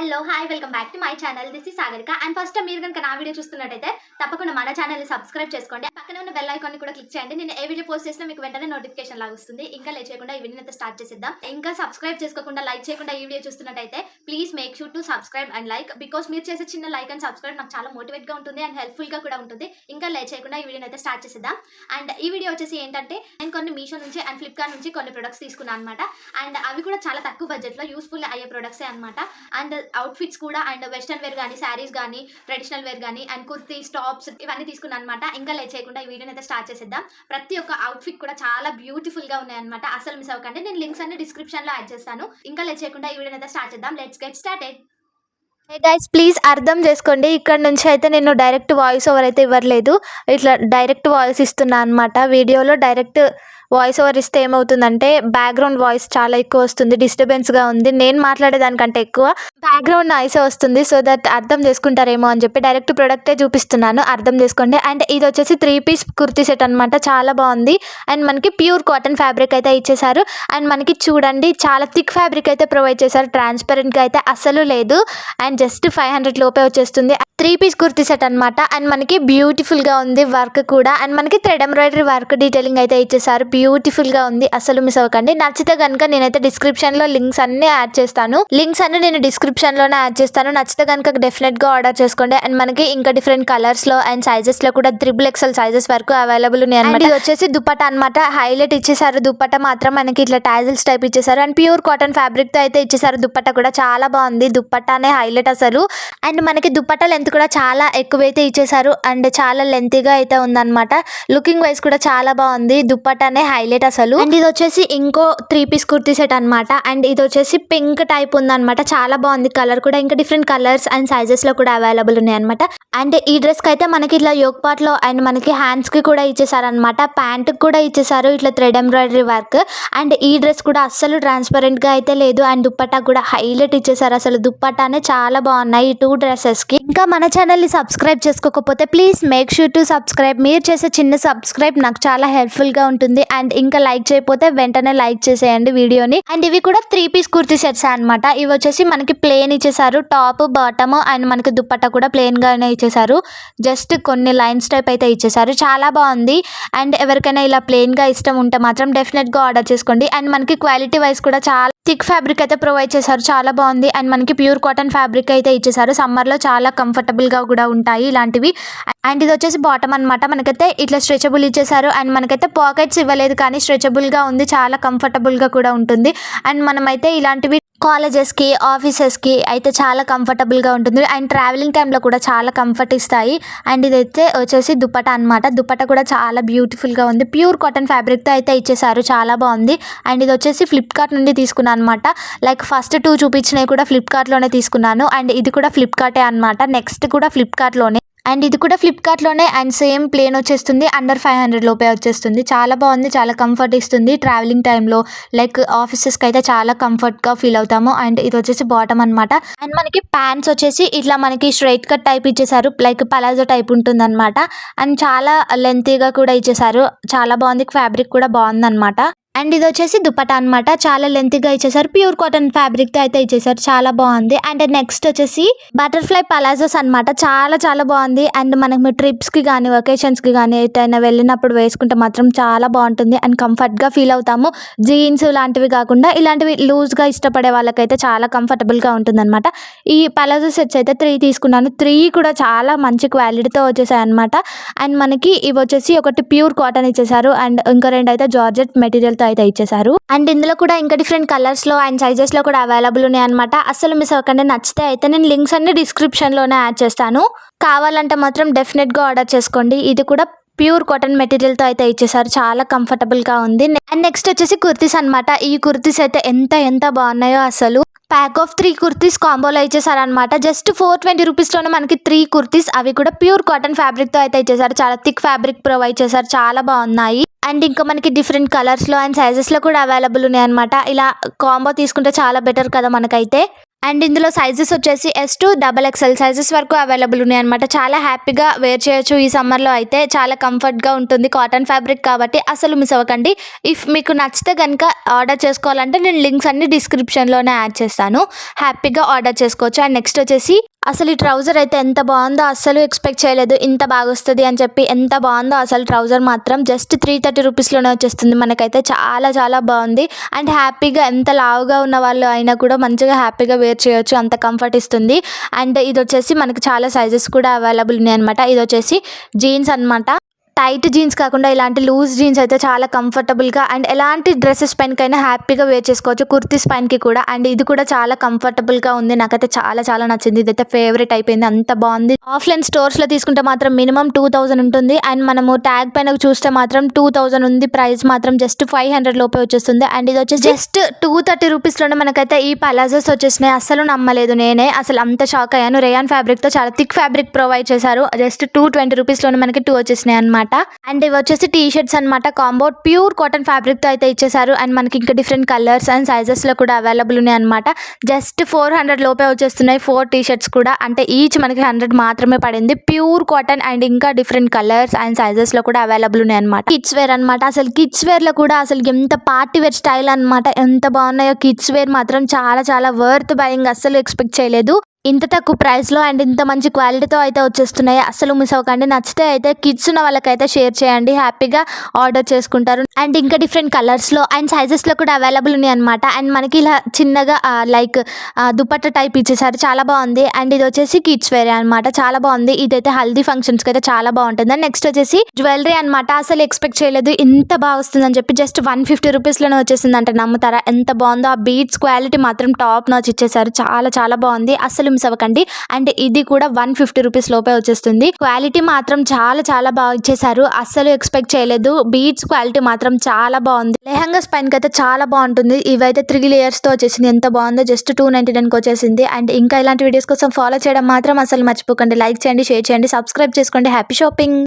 Hello hi welcome back to my channel. This is Sagarika. And first మీరు కనుక నా video చూస్తున్నట్టయితే తప్పకుండా మన ఛానల్ని సబ్స్క్రైబ్ చేసుకోండి. పక్కనే ఉన్న బెల్ ఐకాన్ కూడా క్లిక్ చేయండి. నేను ఏ వీడియో పోస్ట్ చేసినా మీకు వెంటనే నోటిఫికేషన్ లాగా వస్తుంది. ఇంకా లేట్ చేయకుండా ఈ వీడియోని అయితే స్టార్ట్ చేసేద్దాం. ఇంకా సబ్స్క్రైబ్ చేసుకోకుండా లైక్ చేయకుండా ఈ వీడియో చూస్తున్నట్టయితే please make sure to subscribe and like, because మీరు చేసే చిన్న లైక్ అండ్ సబ్స్క్రైబ్ నాకు చాలా మోటివేట్గా ఉంటుంది అండ్ హెల్ప్ఫుల్గా కూడా ఉంటుంది. ఇంకా లేట్ చేయకుండా ఈ వీడియోని అయితే స్టార్ట్ చేసేద్దాం. అండ్ ఈ వీడియో వచ్చేసి ఏంటంటే నేను కొన్ని మీషో నుంచి అండ్ ఫ్లిప్కార్ట్ నుంచి కొన్ని ప్రొడక్ట్స్ తీసుకున్నాను అనమాట. అండ్ అవి కూడా చాలా తక్కువ బడ్జెట్లో యూస్ఫుల్ అయ్యే ప్రొడక్ట్సే అనమాట. అండ్ అవుట్ఫిట్స్ కూడా అండ్ వెస్టర్న్ వేర్ కానీ శారీస్ కానీ ట్రెడిషనల్ వేర్ కానీ అండ్ కుర్తీస్ టాప్స్ ఇవన్నీ తీసుకున్నాను అనమాట. ఇంకా లేట్ చేయకుండా ఈ వీడియోని అయితే స్టార్ట్ చేసేద్దాం. ప్రతి ఒక్క అవుట్ఫిట్ కూడా చాలా బ్యూటిఫుల్గా ఉన్నాయన్నమాట. అసలు మిస్ అవ్వకండి. నేను లింక్స్ అన్ని డిస్క్రిప్షన్లో యాడ్ చేస్తాను. ఇంకా లేట్ చేయకుండా ఈ వీడియోని అయితే స్టార్ట్ చేద్దాం. Let's get started. Hey guys, please అర్థం చేసుకోండి. ఇక్కడ నుంచి అయితే నేను డైరెక్ట్ వాయిస్ ఓవర్ అయితే ఇవ్వట్లేదు. ఇట్లా డైరెక్ట్ వాయిస్ ఇస్తున్నా అనమాట. వీడియోలో డైరెక్ట్ వాయిస్ ఓవర్ ఇస్తే ఏమవుతుందంటే బ్యాక్గ్రౌండ్ వాయిస్ చాలా ఎక్కువ వస్తుంది, డిస్టర్బెన్స్గా ఉంది. నేను మాట్లాడేదానికంటే ఎక్కువ బ్యాక్గ్రౌండ్ నాయిస్ వస్తుంది. సో దట్ అర్థం చేసుకుంటారేమో అని చెప్పి డైరెక్ట్ ప్రొడక్టే చూపిస్తున్నాను, అర్థం చేసుకోండి. అండ్ ఇది వచ్చేసి 3 పీస్ కుర్తీ సెట్ అనమాట. చాలా బాగుంది. అండ్ మనకి ప్యూర్ కాటన్ ఫ్యాబ్రిక్ అయితే ఇచ్చేసారు. అండ్ మనకి చూడండి చాలా థిక్ ఫ్యాబ్రిక్ అయితే ప్రొవైడ్ చేశారు. ట్రాన్స్పరెంట్గా అయితే అస్సలు లేదు. అండ్ జస్ట్ 500 లోపే వచ్చేస్తుంది. 3 పీస్ కుర్తీ సెట్ అనమాట. అండ్ మనకి బ్యూటిఫుల్గా ఉంది వర్క్ కూడా. అండ్ మనకి థ్రెడ్ ఎంబ్రాయిడరీ వర్క్ డీటెయిలింగ్ అయితే ఇచ్చేసారు. బ్యూటిఫుల్గా ఉంది, అసలు మిస్ అవ్వకండి. నచ్చితే కనుక నేనైతే డిస్క్రిప్షన్లో లింక్స్ అన్ని యాడ్ చేస్తాను. నేను డిస్క్రిప్షన్లోనే యాడ్ చేస్తాను. నచ్చితే కనుక డెఫినెట్గా ఆర్డర్ చేసుకోండి. అండ్ మనకి ఇంకా డిఫరెంట్ కలర్స్లో అండ్ సైజెస్లో కూడా 3XL సైజెస్ వరకు అవైలబుల్ ఉన్నాయి అనమాట. ఇది వచ్చేసి దుపట్టా అనమాట. హైలైట్ ఇచ్చేసారు. దుపట్టా మాత్రం మనకి ఇట్లా టాజిల్స్ టైప్ ఇచ్చేసారు. అండ్ ప్యూర్ కాటన్ ఫ్యాబ్రిక్తో అయితే ఇచ్చేసారు. దుపట్టా కూడా చాలా బాగుంది. దుపట్టానే హైలైట్ అసలు. అండ్ మనకి దుపట్టా లెంత్ కూడా చాలా ఎక్కువైతే ఇచ్చేసారు. అండ్ చాలా లెంతీగా అయితే ఉందన్నమాట. లుకింగ్ వైజ్ కూడా చాలా బాగుంది. దుపట్టానే హైలైట్ అసలు. అండ్ ఇది వచ్చేసి ఇంకో 3 పీస్ కుర్తీ సెట్ అనమాట. అండ్ ఇది వచ్చేసి పింక్ టైప్ ఉందన్నమాట. చాలా బాగుంది కలర్ కూడా. ఇంకా డిఫరెంట్ కలర్స్ అండ్ సైజెస్ లో కూడా అవైలబుల్ ఉన్నాయి అనమాట. అండ్ ఈ డ్రెస్ కి అయితే మనకి ఇట్లా యోక్ పార్ట్ లో అండ్ మనకి హ్యాండ్స్ కి కూడా ఇచ్చేసారు అనమాట. ప్యాంట్ కూడా ఇచ్చేసారు ఇట్లా థ్రెడ్ ఎంబ్రాయిడరీ వర్క్. అండ్ ఈ డ్రెస్ కూడా అస్సలు ట్రాన్స్పరెంట్ గా అయితే లేదు. అండ్ దుపట్టా కూడా హైలైట్ ఇచ్చేసారు. అసలు దుపట్టానే చాలా బాగున్నాయి ఈ 2 డ్రెస్సెస్ కి. ఇంకా మన ఛానల్ ని సబ్స్క్రైబ్ చేసుకోకపోతే please make sure to subscribe. మీరు చేసే చిన్న సబ్స్క్రైబ్ నాకు చాలా హెల్ప్ఫుల్ గా ఉంటుంది. అండ్ ఇంకా లైక్ చేయకపోతే వెంటనే లైక్ చేసేయండి వీడియోని. అండ్ ఇవి కూడా 3 పీస్ కుర్తీ సెట్స్ అనమాట. ఇవి వచ్చేసి మనకి ప్లేన్ ఇచ్చేసారు. టాప్ బాటమ్ అండ్ మనకి దుపట్టా కూడా ప్లేన్ గానే ఇచ్చేసారు. జస్ట్ కొన్ని లైన్స్ టైప్ అయితే ఇచ్చేసారు. చాలా బాగుంది. అండ్ ఎవరికైనా ఇలా ప్లేన్ గా ఇష్టం ఉంటే మాత్రం డెఫినెట్ గా ఆర్డర్ చేసుకోండి. అండ్ మనకి క్వాలిటీ వైజ్ కూడా చాలా థిక్ ఫ్యాబ్రిక్ అయితే ప్రొవైడ్ చేశారు. చాలా బాగుంది. అండ్ మనకి ప్యూర్ కాటన్ ఫ్యాబ్రిక్ అయితే ఇచ్చేసారు. సమ్మర్ లో చాలా కంఫర్టబుల్ గా కూడా ఉంటాయి ఇలాంటివి. అండ్ ఇది వచ్చేసి బాటమ్ అనమాట. మనకైతే ఇట్లా స్ట్రెచబుల్ ఇచ్చేసారు. అండ్ మనకైతే పాకెట్స్ ఇవ్వలేదు కానీ స్ట్రెచబుల్ గా ఉంది. చాలా కంఫర్టబుల్ గా కూడా ఉంటుంది. అండ్ మనమైతే ఇలాంటివి కాలేజెస్కి ఆఫీసెస్కి అయితే చాలా కంఫర్టబుల్గా ఉంటుంది. అండ్ ట్రావెలింగ్ టైంలో కూడా చాలా కంఫర్ట్ ఇస్తాయి. అండ్ ఇదైతే వచ్చేసి దుపట్టా అనమాట. దుపట్టా కూడా చాలా బ్యూటిఫుల్గా ఉంది. ప్యూర్ కాటన్ ఫ్యాబ్రిక్తో అయితే ఇచ్చేసారు. చాలా బాగుంది. అండ్ ఇది వచ్చేసి ఫ్లిప్కార్ట్ నుండి తీసుకున్నాను అనమాట. లైక్ ఫస్ట్ 2 చూపించినవి కూడా ఫ్లిప్కార్ట్లోనే తీసుకున్నాను. అండ్ ఇది కూడా ఫ్లిప్కార్టే అనమాట. నెక్స్ట్ కూడా ఫ్లిప్కార్ట్లోనే. అండ్ ఇది కూడా ఫ్లిప్కార్ట్లోనే. అండ్ సేమ్ ప్లేన్ వచ్చేస్తుంది. అండర్ 500 లోపే వచ్చేస్తుంది. చాలా బాగుంది. చాలా కంఫర్ట్ ఇస్తుంది ట్రావెలింగ్ టైంలో. లైక్ ఆఫీసెస్కి అయితే చాలా కంఫర్ట్గా ఫీల్ అవుతాము. అండ్ ఇది వచ్చేసి బాటమ్ అనమాట. అండ్ మనకి ప్యాంట్స్ వచ్చేసి ఇట్లా మనకి స్ట్రైట్ కట్ టైప్ ఇచ్చేసారు. లైక్ పలాజో టైప్ ఉంటుంది అనమాట. అండ్ చాలా లెంతీగా కూడా ఇచ్చేసారు. చాలా బాగుంది. ఫ్యాబ్రిక్ కూడా బాగుందన్నమాట. అండ్ ఇది వచ్చేసి దుపట్టా అనమాట. చాలా లెంత్గా ఇచ్చేసారు. ప్యూర్ కాటన్ ఫ్యాబ్రిక్తో అయితే ఇచ్చేసారు. చాలా బాగుంది. అండ్ నెక్స్ట్ వచ్చేసి బటర్ఫ్లై పలాజోస్ అనమాట. చాలా చాలా బాగుంది. అండ్ మనకి ట్రిప్స్కి కానీ వెకేషన్స్కి కానీ ఎటైనా వెళ్ళినప్పుడు వేసుకుంటే మాత్రం చాలా బాగుంటుంది. అండ్ కంఫర్ట్గా ఫీల్ అవుతాము. జీన్స్ లాంటివి కాకుండా ఇలాంటివి లూజ్గా ఇష్టపడే వాళ్ళకైతే చాలా కంఫర్టబుల్గా ఉంటుంది అనమాట. ఈ పలాజో సెట్స్ అయితే 3 తీసుకున్నాను. 3 కూడా చాలా మంచి క్వాలిటీతో వచ్చేసాయి అనమాట. అండ్ మనకి ఇవి వచ్చేసి ఒకటి ప్యూర్ కాటన్ ఇచ్చేసారు. అండ్ ఇంకా 2 అయితే జార్జెట్ మెటీరియల్ అయితే ఇచ్చేసారు. అండ్ ఇందులో కూడా ఇంకా డిఫరెంట్ కలర్స్ లో అండ్ సైజెస్ లో కూడా అవైలబుల్ ఉన్నాయి అనమాట. అసలు మిస్ అవ్వకండి. నచ్చితే అయితే నేను లింక్స్ అన్ని డిస్క్రిప్షన్ లోనే యాడ్ చేస్తాను. కావాలంటే మాత్రం డెఫినెట్ గా ఆర్డర్ చేసుకోండి. ఇది కూడా ప్యూర్ కాటన్ మెటీరియల్ తో అయితే ఇచ్చేసారు. చాలా కంఫర్టబుల్ గా ఉంది. అండ్ నెక్స్ట్ వచ్చేసి కుర్తీస్ అనమాట. ఈ కుర్తీస్ అయితే ఎంత బాగున్నాయో అసలు. ప్యాక్ ఆఫ్ 3 కుర్తీస్ కాంబోలో ఇచ్చేసారు అనమాట. జస్ట్ 420 రూపీస్లోనే మనకి 3 కుర్తీస్. అవి కూడా ప్యూర్ కాటన్ ఫ్యాబ్రిక్తో అయితే ఇచ్చేసారు. చాలా థిక్ ఫ్యాబ్రిక్ ప్రొవైడ్ చేశారు. చాలా బాగున్నాయి. అండ్ ఇంకా మనకి డిఫరెంట్ కలర్స్లో అండ్ సైజెస్లో కూడా అవైలబుల్ ఉన్నాయి అనమాట. ఇలా కాంబో తీసుకుంటే చాలా బెటర్ కదా మనకైతే. అండ్ ఇందులో సైజెస్ వచ్చేసి S to XXL సైజెస్ వరకు అవైలబుల్ ఉన్నాయి అనమాట. చాలా హ్యాపీగా వేర్ చేయొచ్చు ఈ సమ్మర్లో అయితే. చాలా కంఫర్ట్గా ఉంటుంది, కాటన్ ఫ్యాబ్రిక్ కాబట్టి అసలు మిస్ అవ్వకండి. ఇఫ్ మీకు నచ్చితే కనుక ఆర్డర్ చేసుకోవాలంటే నేను లింక్స్ అన్ని డిస్క్రిప్షన్లోనే యాడ్ చేస్తాను, హ్యాపీగా ఆర్డర్ చేసుకోవచ్చు. అండ్ నెక్స్ట్ వచ్చేసి అసలు ఈ ట్రౌజర్ అయితే ఎంత బాగుందో, అస్సలు ఎక్స్పెక్ట్ చేయలేదు ఇంత బాగా వస్తుంది అని చెప్పి. ఎంత బాగుందో అసలు ట్రౌజర్ మాత్రం జస్ట్ 330 రూపీస్లోనే వచ్చేస్తుంది మనకైతే. చాలా చాలా బాగుంది. అండ్ హ్యాపీగా ఎంత లావుగా ఉన్న వాళ్ళు అయినా కూడా మంచిగా హ్యాపీగా వేర్ చేయొచ్చు, అంత కంఫర్ట్ ఇస్తుంది. అండ్ ఇది వచ్చేసి మనకి చాలా సైజెస్ కూడా అవైలబుల్ ఉన్నాయి అనమాట. ఇది వచ్చేసి జీన్స్ అనమాట. టైట్ జీన్స్ కాకుండా ఇలాంటి లూజ్ జీన్స్ అయితే చాలా కంఫర్టబుల్గా అండ్ ఎలాంటి డ్రెస్సెస్ పైనకైనా హ్యాపీగా వేర్ చేసుకోవచ్చు, కుర్తీస్ పైనకి కూడా. అండ్ ఇది కూడా చాలా కంఫర్టబుల్గా ఉంది, నాకైతే చాలా చాలా నచ్చింది. ఇదైతే ఫేవరెట్ అయిపోయింది, అంత బాగుంది. ఆఫ్లైన్ స్టోర్స్లో తీసుకుంటే మాత్రం మినిమం 2000 ఉంటుంది. అండ్ మనము ట్యాగ్ పైన చూస్తే మాత్రం 2000 ఉంది. ప్రైస్ మాత్రం జస్ట్ 500 లోపే వచ్చేస్తుంది. అండ్ ఇది వచ్చేసి జస్ట్ 230 రూపీస్లోనే మనకైతే ఈ పలాజోస్ వచ్చేసినాయి. అసలు నమ్మలేదు నేనే, అసలు అంత షాక్ అయ్యాను. రేయాన్ ఫ్యాబ్రిక్తో చాలా థిక్ ఫ్యాబ్రిక్ ప్రొవైడ్ చేశారు. జస్ట్ 220 రూపీస్లోనే మనకి 2 వచ్చేసినాయి అనమాట. అండ్ ఇవి వచ్చేసి టీ షర్ట్స్ అనమాట. కాంబో ప్యూర్ కాటన్ ఫ్యాబ్రిక్తో అయితే ఇచ్చేసారు. అండ్ మనకి ఇంకా డిఫరెంట్ కలర్స్ అండ్ సైజెస్లో కూడా అవైలబుల్ ఉన్నాయి అనమాట. జస్ట్ 400 లోపే వచ్చేస్తున్నాయి 4 టీ షర్ట్స్ కూడా. అంటే ఈచ్ మనకి 100 మాత్రమే పడింది. ప్యూర్ కాటన్ అండ్ ఇంకా డిఫరెంట్ కలర్స్ అండ్ సైజెస్లో కూడా అవైలబుల్ ఉన్నాయి అనమాట. కిడ్స్ వేర్ అనమాట. అసలు కిడ్స్ వేర్లో కూడా అసలు ఎంత పార్టీ వేర్ స్టైల్ అనమాట, ఎంత బాగున్నాయో. కిడ్స్ వేర్ మాత్రం చాలా చాలా వర్త్ బయింగ్, అస్సలు ఎక్స్పెక్ట్ చేయలేదు ఇంత తక్కువ ప్రైస్లో అండ్ ఇంత మంచి క్వాలిటీతో అయితే వచ్చేస్తున్నాయి. అసలు మిస్ అవ్వకండి. నచ్చితే అయితే కిడ్స్ ఉన్న వాళ్ళకైతే షేర్ చేయండి, హ్యాపీగా ఆర్డర్ చేసుకుంటారు. అండ్ ఇంకా డిఫరెంట్ కలర్స్లో అండ్ సైజెస్లో కూడా అవైలబుల్ ఉన్నాయి అనమాట. అండ్ మనకి ఇలా చిన్నగా లైక్ దుపట్టా టైప్ ఇచ్చేసారు, చాలా బాగుంది. అండ్ ఇది వచ్చేసి కిడ్స్ వేర్ అనమాట, చాలా బాగుంది. ఇదైతే హల్దీ ఫంక్షన్స్కి అయితే చాలా బాగుంటుంది. అండ్ నెక్స్ట్ వచ్చేసి జ్యువెలరీ అనమాట. అసలు ఎక్స్పెక్ట్ చేయలేదు ఇంత బాగా వస్తుందని చెప్పి. జస్ట్ 150 రూపీస్లోనే వచ్చేసింది అంటే నమ్ముతారా, ఎంత బాగుందో. ఆ బీడ్స్ క్వాలిటీ మాత్రం టాప్ నాచ్ ఇచ్చేసారు, చాలా చాలా బాగుంది. అసలు మిస్ అవ్వకండి. అండ్ ఇది కూడా 150 రూపీస్ లోపే వచ్చేస్తుంది. క్వాలిటీ మాత్రం చాలా చాలా బాగా ఇచ్చేసారు, అస్సలు ఎక్స్పెక్ట్ చేయలేదు. బీడ్స్ క్వాలిటీ మాత్రం చాలా బాగుంది. లెహంగా స్పైన్ కి అయితే చాలా బాగుంటుంది. ఇవైతే 3 లేయర్స్ తో వచ్చేసింది, ఎంత బాగుందో. జస్ట్ 299 కి వచ్చేసింది. అండ్ ఇంకా ఇలాంటి వీడియోస్ కోసం ఫాలో చేయడం మాత్రం అసలు మర్చిపోకండి. లైక్ చేయండి, షేర్ చేయండి, సబ్స్క్రైబ్ చేసుకోండి. Happy shopping.